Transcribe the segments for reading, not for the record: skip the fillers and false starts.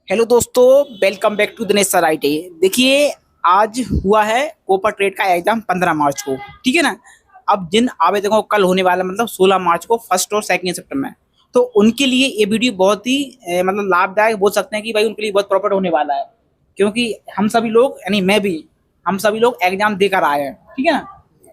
Hello दोस्तों, welcome back to Dinesh sir IT. देखिए, आज हुआ है कोपा ट्रेड का एग्जाम 15 मार्च को। ठीक है ना। अब जिन आवेदकों को कल होने वाला मतलब 16 मार्च को फर्स्ट और सेकंड शिफ्ट में, तो उनके लिए ये वीडियो बहुत ही मतलब लाभदायक बोल सकते हैं कि भाई उनके लिए बहुत प्रॉफिट होने वाला है। क्योंकि हम सभी लोग यानी मैं भी, हम सभी लोग एग्जाम देकर आए हैं। ठीक है ना।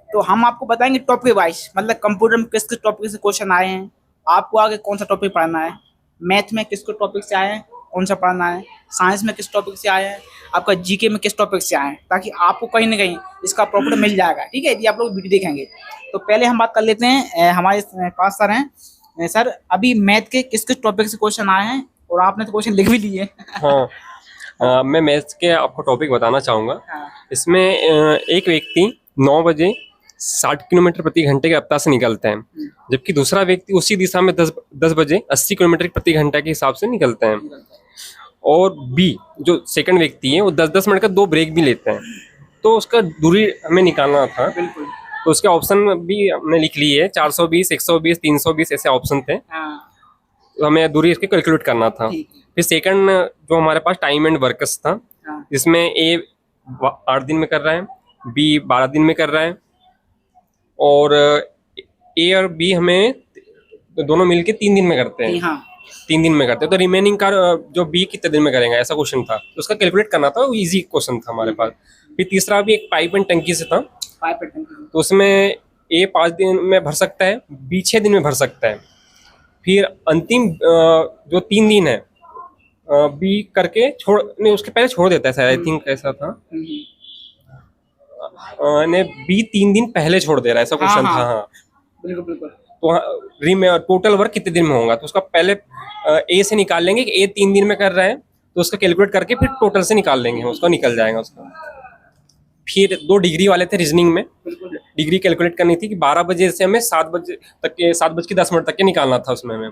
तो हम आपको बताएंगे टॉपिक वाइज, मतलब कंप्यूटर में किस किस टॉपिक से क्वेश्चन आए हैं, आपको आगे कौन सा टॉपिक पढ़ना है, मैथ में किस किस टॉपिक से आए हैं, कौन सा पढ़ना है, साइंस में किस टॉपिक से आए हैं, आपका जीके में किस टॉपिक से आए हैं, ताकि आपको कहीं ना कहीं इसका प्रॉफिट मिल जाएगा। ठीक है, यदि आप लोग वीडियो देखेंगे तो पहले हम बात कर लेते हैं। हमारे पास सर हैं। सर, अभी मैथ के किस किस टॉपिक से क्वेश्चन आए हैं, और आपने तो क्वेश्चन लिख भी लिए। हाँ। मैं मैथ्स के आपको टॉपिक बताना चाहूँगा। हाँ। इसमें एक व्यक्ति 9 बजे 60 किलोमीटर प्रति घंटे के रफ्तार से निकलते हैं, जबकि दूसरा व्यक्ति उसी दिशा में 10 बजे 80 किलोमीटर प्रति घंटे के हिसाब से निकलते हैं। और बी जो सेकंड व्यक्ति है वो 10-10 मिनट का 2 ब्रेक भी लेते हैं। तो उसका दूरी हमें निकालना था। बिल्कुल। तो उसके ऑप्शन भी हमने लिख लिए है, 420, 120, 320 ऐसे ऑप्शन थे। हाँ। तो हमें दूरी इसकी कैलकुलेट करना था। ठीक है। फिर सेकंड जो हमारे पास टाइम एंड वर्कस था, हाँ। जिसमें ए 8 दिन में कर रहा है, बी 12 दिन में कर रहा है, और ए और बी हमें दोनों मिलके 3 दिन में करते हैं। हाँ। 3 दिन में करते हैं, तो रिमेनिंग का जो बी कितने दिन में करेंगे ऐसा क्वेश्चन था। तो उसका कैलकुलेट करना था, वो इजी क्वेश्चन था हमारे पास। फिर तीसरा भी एक पाइप एंड टंकी से था। तो उसमें ए 5 दिन में भर सकता है, बी 6 दिन में भर सकता है। फिर अंतिम जो 3 दिन है बी करके छोड़ नहीं, उसके पहले छोड़ देता है शायद, आई थिंक ऐसा था। ने बी 3 दिन पहले छोड़ दे रहा है, ऐसा क्वेश्चन था। हाँ, बिल्कुल बिल्कुल। तो टोटल वर्क कितने दिन में होगा, तो उसका पहले ए से निकाल लेंगे कि ए 3 दिन में कर रहा है, तो उसका कैलकुलेट करके फिर टोटल से निकाल लेंगे, उसका निकल जाएगा उसका। फिर 2 डिग्री वाले थे रीजनिंग में। डिग्री कैलकुलेट करनी थी कि 12 बजे से हमें 7 बजे तक के 7:10 के निकालना था उसमें हमें,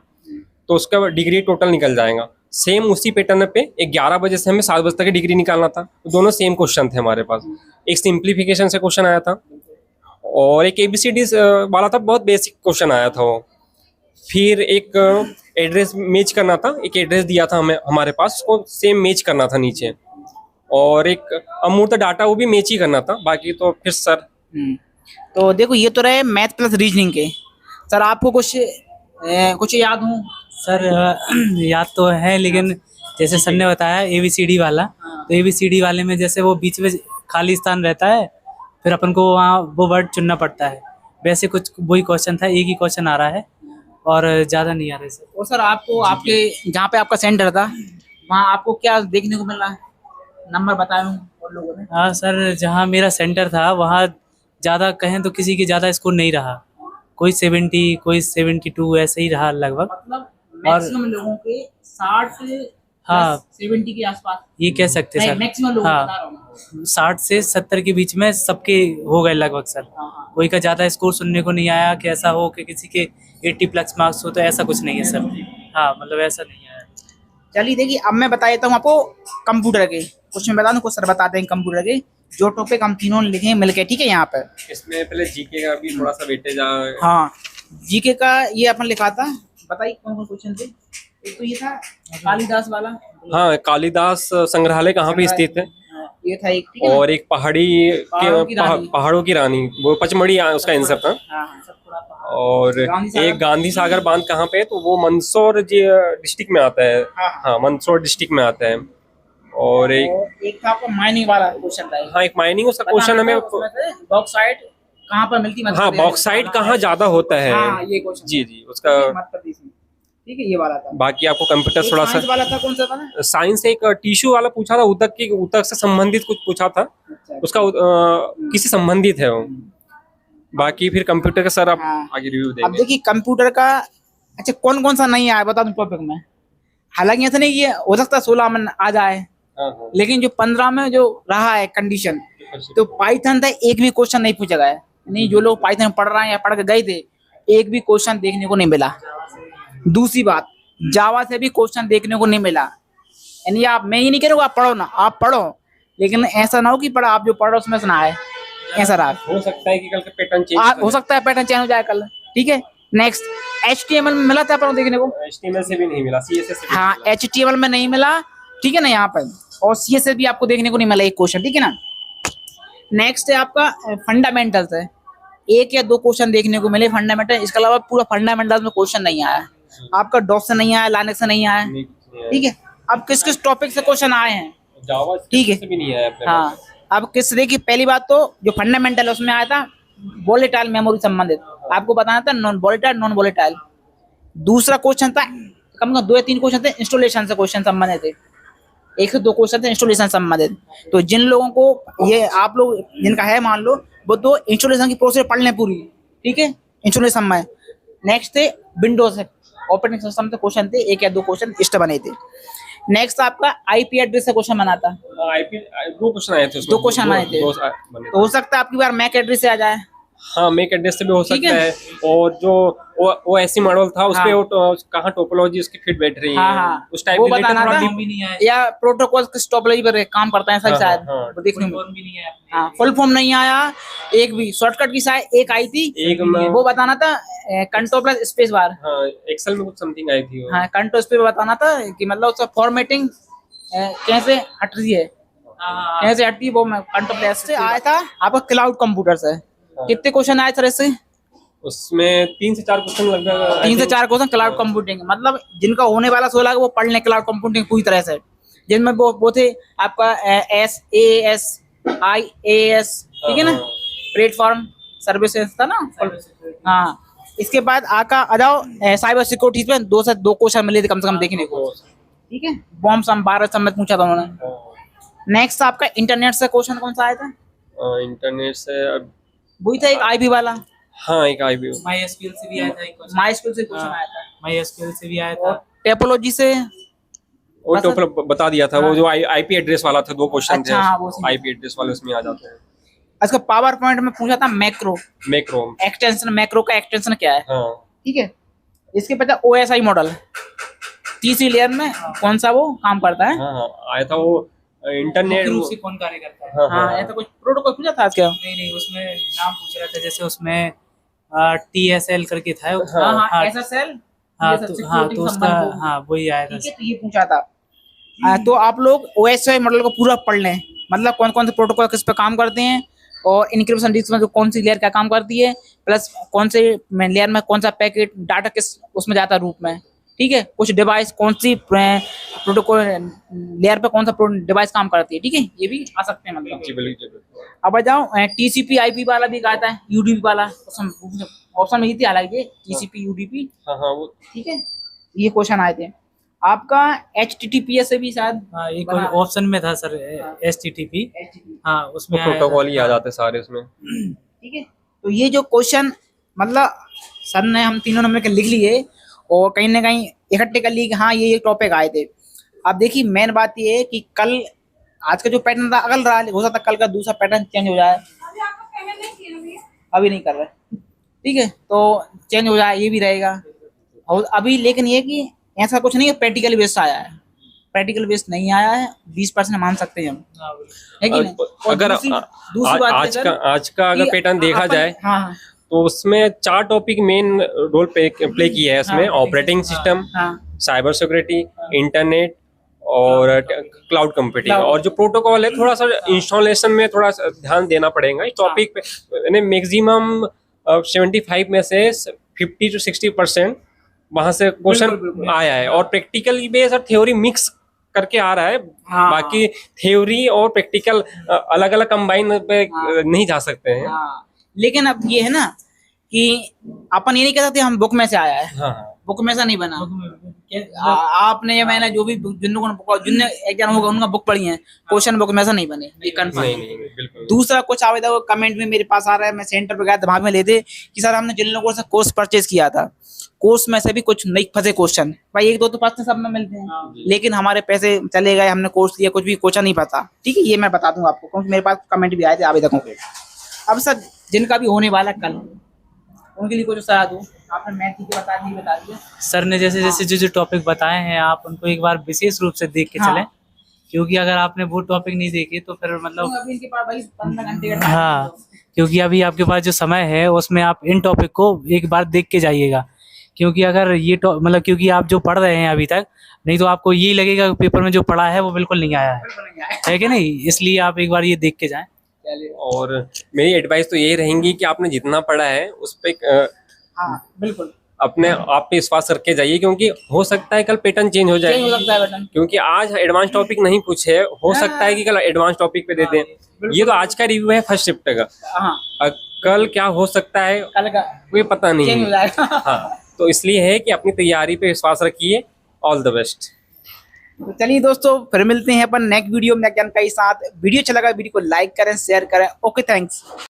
तो उसका डिग्री टोटल निकल जाएगा। सेम उसी पैटर्न पे 11 बजे से हमें 7 बजे तक की डिग्री निकालना था। तो दोनों सेम क्वेश्चन थे हमारे पास। एक सिंप्लीफिकेशन से क्वेश्चन आया था, और एक ABCD वाला था, बहुत बेसिक क्वेश्चन आया था वो। फिर एक एड्रेस मैच करना था, एक एड्रेस दिया था हमें हमारे पास, उसको सेम मैच करना था नीचे, और एक अमूर्त डाटा वो भी मैच ही करना था। बाकी तो फिर सर तो देखो, ये तो रहे मैथ प्लस रीजनिंग के। सर, आपको कुछ याद हो? सर याद तो है, लेकिन जैसे सर ने बताया ABCD वाला, तो ABCD वाले में जैसे वो बीच में खाली स्थान रहता है, फिर अपन को वहाँ वो वर्ड चुनना पड़ता है। वैसे कुछ वही क्वेश्चन था, एक ही क्वेश्चन आ रहा है और ज़्यादा नहीं आ रहे सर। और सर, आपको आपके जहाँ पे आपका सेंटर था वहाँ आपको क्या देखने को मिला? नंबर बताए हों और लोगों ने? हाँ सर, जहाँ मेरा सेंटर था वहाँ ज़्यादा कहें तो किसी की ज़्यादा स्कोर नहीं रहा, कोई 70, कोई 72 ऐसे ही रहा लगभग। मतलब मैक्सिमम लोगों के 60 हाँ 70 के आसपास ये कह सकते सर। मैक्सिमम लोग हाँ, बता रहा हूँ। 60 से 70 के बीच में सबके हो गए लगभग सर। हाँ। कोई का ज़्यादा स्कोर सुनने को नहीं आया कि ऐसा हो कि किसी के 80 प्लस मार्क्स हो, तो ऐसा कुछ नहीं है सर। हाँ, मतलब ऐसा नहीं है। चलिए देखिए, अब मैं बता देता हूँ आपको कंप्यूटर के कुछ। मैं बता दूँ कुछ सर बताते हैं कंप्यूटर के जो टॉपिक हम तीनों लिखे मिलके। ठीक है, यहाँ पर इसमें पहले जीके का भी थोड़ा सा वेटेज। हाँ, जीके का ये अपन लिखा था। बताइए कौन कौन क्वेश्चन थे? एक तो ये था कालिदास वाला। हाँ, कालिदास संग्रहालय कहाँ पे स्थित है? ये था एक। ठीक है। और एक पहाड़ों की रानी, वो पचमढ़ी उसका आंसर था। सब थोड़ा पहाड़। और एक गांधी सागर बांध कहाँ पे है, तो वो मंदसौर डिस्ट्रिक्ट में आता है। हाँ, मंदसौर डिस्ट्रिक्ट में आता है। और एक था आपका माइनिंग वाला क्वेश्चन था। हाँ, एक माइनिंग, उसका क्वेश्चन हमें बॉक्साइट कहाँ पर मिलती है? हाँ, बॉक्साइट कहाँ ज्यादा होता है। हाँ, ये क्वेश्चन जी उसका। मध्य प्रदेश में। ठीक है, ये वाला था। बाकी आपको कंप्यूटर थोड़ा सा वाला था। कौन सा था? साइंस एक टिश्यू वाला पूछा था, उतक से संबंधित कुछ पूछा था। अच्छा। उसका किसी संबंधित है वो। बाकी फिर कंप्यूटर का सर आप आगे रिव्यू देंगे। अब देखिए कंप्यूटर का, अच्छा कौन कौन सा नहीं आया बता दूं टॉपिक में। हालांकि ऐसा नहीं, ये हो सकता है 16 में आ जाए, लेकिन जो 15 में जो रहा है कंडीशन, तो पाइथन था एक भी क्वेश्चन नहीं पूछा गया। नहीं, जो लोग पाइथन पढ़ रहे हैं या पढ़ के गए थे, एक भी क्वेश्चन देखने को नहीं मिला। दूसरी बात, जावा से भी क्वेश्चन देखने को नहीं मिला। यानी आप, मैं ये नहीं कह रहा हूँ आप पढ़ो ना, आप पढ़ो, लेकिन ऐसा ना हो कि पढ़ा आप जो पढ़ रहे हो उसमें से ना आए। ऐसा रहा। हो सकता है कि कल का पैटर्न चेंज हो सकता है पैटर्न चेंज हो जाए कल। ठीक है। नेक्स्ट HTML में मिला था अपन को देखने को? HTML से भी नहीं मिला, CSS से भी हाँ, HTML में नहीं मिला। ठीक है ना यहाँ पर। और सी से भी आपको देखने को नहीं मिला एक क्वेश्चन, ठीक है ना। नेक्स्ट है आपका फंडामेंटल्स है, एक या दो क्वेश्चन देखने को मिले फंडामेंटल, इसके अलावा पूरा फंडामेंटल्स में क्वेश्चन नहीं आया आपका, डॉक से नहीं आया, लाइनक्स से नहीं आया, ठीक है। अब किस किस टॉपिक से क्वेश्चन आए हैं, जावा ठीक है, से भी नहीं आया अपने हाँ। अब किस देखिए, पहली बात तो जो फंडामेंटल है उसमें आया था वोलेटाइल मेमोरी संबंधित, आपको बताना था नॉन वोलेटाइल नॉन वोलेटाइल। दूसरा क्वेश्चन था कम से कम 2 या 3 क्वेश्चन थे इंस्टॉलेशन से क्वेश्चन संबंधित थे, 1 से 2 क्वेश्चन थे इंस्टॉलेशन संबंधित। तो जिन लोगों को ये आप लोग जिनका है मान लो, वो तो इंस्टॉलेशन की प्रोसेस पढ़ लें पूरी, ठीक है, इंस्टॉलेशन में। नेक्स्ट थे विंडोज ऑपरेटिंग सिस्टम से क्वेश्चन थे, 1 या 2 क्वेश्चन इस तरह बने थे। नेक्स्ट आपका आईपी एड्रेस से क्वेश्चन बना था, आईपी 2 क्वेश्चन आए थे उसमें, 2 क्वेश्चन बने थे। तो हो सकता है आपकी बार मैक एड्रेस से आ जाए, हाँ मैक एड्रेस से भी हो ठीक सकता है। और जो वो ऐसी मॉडल था उसपे कहाँ टोपोलॉजी उसकी फिट बैठ रही है, हाँ, उस टाइप वो रिलेटेड बताना थोड़ा था, भी नहीं आया, या प्रोटोकॉल किस टोपोलॉजी पर काम करता है हाँ, शायद, हाँ, वो देखने में। फॉर्म भी नहीं आया। हाँ, फुल फॉर्म नहीं आया, एक भी शॉर्टकट की शायद एक आई थी, एक में वो बताना था कंट्रोल प्लस स्पेस बार, हाँ एक्सेल में कुछ समथिंग आई थी वो। हाँ कंट्रोल स्पेस बताना था कि मतलब उसका फॉर्मेटिंग कैसे हट रही है, कैसे हटती है, वो मैं कंट्रोल प्लस से आया था। आपका क्लाउड कंप्यूटर से कितने क्वेश्चन आए सर इससे? उसमें 3 से 4 क्वेश्चन लगभग, 3 से 4 क्वेश्चन क्लाउड कंप्यूटिंग, मतलब जिनका होने वाला 16 वो पढ़ लें क्लाउड कंप्यूटिंग पूरी तरह से, जिनमें वो थे आपका SaaS, ठीक है ना, प्लेटफॉर्म सर्विसेज था ना, हाँ। इसके बाद आ जाओ साइबर सिक्योरिटी में 2 से 2 क्वेश्चन मिले थे कम से कम देखने को, ठीक है। बॉम्ब सम 12 सब पूछा था उन्होंने। नेक्स्ट आपका इंटरनेट से क्वेश्चन कौन सा आया था? इंटरनेट से वही था एक आईपी वाला, हाँ एक आईबी, MySQL से भी आया था एक क्वेश्चन, MySQL से क्वेश्चन आया था, MySQL से भी आया था। टेपोलॉजी से वो टोटल बता दिया था, वो जो आईपी एड्रेस वाला था 2 क्वेश्चन थे, अच्छा, हाँ, वो आईपी एड्रेस वाले उसमें आ जाते हैं। इसका पावर पॉइंट में पूछा था मैक्रो एक्सटेंशन, मैक्रो का एक्सटेंशन क्या है, हाँ। ठीक है। इसके पता OSI मॉडल तीसरी लेयर में कौन सा वो काम करता है, हाँ आया था वो इंटरनेट मुख्य रूप से कौन कार्य करता है। हाँ, ऐसा कुछ प्रोटोकॉल पूछा था क्या? नहीं उसमें नाम पूछ रहा था, जैसे उसमें TSL करके था, हाँ, SSL, हाँ तो उसका हाँ वही आया था, ठीक है, तो ये पूछा था। तो आप लोग OSI मॉडल को पूरा पढ़ लें, मतलब कौन कौन से प्रोटोकॉल किस पे काम करते हैं, और इनक्रिप्शन डिस्क में कौन सी लेयर क्या काम करती है, प्लस कौन से लेयर में कौन सा पैकेट डाटा किस उसमें जाता है रूप में, ठीक है। कुछ डिवाइस कौन सी प्रोटोकॉल लेयर पे कौन सा डिवाइस काम करती है, ठीक है, ये भी आ सकते हैं मतलब। अब आ जाओ TCP IP वाला भी आता है, UDP वाला ऑप्शन में ही थी हालांकि, TCP UDP, हाँ वो ठीक है, ये क्वेश्चन आए थे। आपका HTTPS से भी शायद एक ऑप्शन में था सर, HTTP, हाँ उसमें प्रोटोकॉल ही आ जाते सारे उसमें, ठीक है। तो ये जो क्वेश्चन मतलब सर ने हम तीनों ने मिलकर लिख लिए और कहीं ना कहीं इकट्ठे कर लिए कि हाँ ये टॉपिक आए थे। अब देखिए मेन बात ये है कि कल आज का जो पैटर्न था अगल रहा, हो सकता कल का दूसरा पैटर्न चेंज हो जाए, अभी नहीं कर रहे, ठीक है, तो चेंज हो जाए ये भी रहेगा। और अभी लेकिन ये कि ऐसा कुछ नहीं है प्रैक्टिकल बेस्ड आया है, प्रैक्टिकल बेस्ड नहीं आया है, 20% मान सकते हैं हम, है कि नहीं। अगर दूसरी बात आज का अगर पैटर्न देखा जाए, हाँ, तो उसमें 4 टॉपिक मेन रोल प्ले किया है इसमें, operating system, cyber security, internet और क्लाउड कंप्यूटिंग। और जो प्रोटोकॉल है थोड़ा सा इंस्टॉलेशन में थोड़ा सा ध्यान देना पड़ेगा इस टॉपिक पे। यानी मैक्सिमम 75 में से 50 to 60% वहां से क्वेश्चन आया है, और प्रैक्टिकल बेस और थ्योरी मिक्स करके आ रहा है। हाँ, बाकी थ्योरी और प्रैक्टिकल अलग अलग कंबाइन पे नहीं जा सकते हैं। हाँ, लेकिन अब ये है ना कि अपन ये नहीं कह सकते हम बुक में से आया है, हाँ, बुक में से नहीं बना। आपने या मैंने जो भी जिनने एग्जाम होगा उनका बुक पढ़ी है, क्वेश्चन बुक में से नहीं बने, ये कंफर्म। नहीं बिल्कुल। दूसरा कुछ आवेदन कमेंट में मेरे पास आ रहा है, मैं सेंटर पे गया दिमाग में लेते कि सर हमने जिन लोगों से कोर्स परचेज किया था, कोर्स में से भी कुछ नहीं फंसे क्वेश्चन, भाई 1-2 तो फंसते सब में मिलते हैं, लेकिन हमारे पैसे चले गए, हमने कोर्स लिया कुछ भी क्वेश्चन नहीं फंसा, ठीक है, ये मैं बता दूंगा आपको क्योंकि मेरे पास कमेंट भी आए थे आवेदकों के। अब सर जिनका भी होने वाला कल, उनके लिए कुछ सलाह दूं, आपने मैथ की बता दिया सर ने, जैसे जैसे जो टॉपिक बताए हैं आप उनको एक बार विशेष रूप से देख के चलें, क्योंकि अगर आपने वो टॉपिक नहीं देखे तो फिर मतलब अभी इनके पास भाई 15 घंटे का हाँ, क्योंकि अभी आपके पास जो समय है उसमें आप इन टॉपिक को एक बार देख के जाइएगा, क्योंकि अगर ये मतलब क्योंकि आप जो पढ़ रहे हैं अभी तक, नहीं तो आपको यही लगेगा कि पेपर में जो पढ़ा है वो बिल्कुल नहीं आया है कि नहीं? इसलिए आप एक बार ये देख के जाएं। और मेरी एडवाइस तो यही रहेंगी कि आपने जितना पढ़ा है उस पर हाँ बिल्कुल अपने आप पे विश्वास करके जाइए, क्योंकि हो सकता है कल पैटर्न चेंज हो जाए। चेंज हो सकता है बटन। क्योंकि आज एडवांस टॉपिक नहीं पूछे, हो सकता है कि कल एडवांस टॉपिक पे दे दें। ये तो आज का रिव्यू है फर्स्ट शिफ्ट का, हाँ कल क्या हो सकता है कल का कोई पता नहीं चेंज हो है। जाएगा। हाँ, तो इसलिए है कि अपनी तैयारी पे विश्वास रखिए। All the best. तो चलिए दोस्तों, फिर मिलते हैं अपन नेक्स्ट वीडियो में नई जानकारी के साथ। वीडियो अच्छा लगा वीडियो को लाइक करें, शेयर करें। Okay, thanks.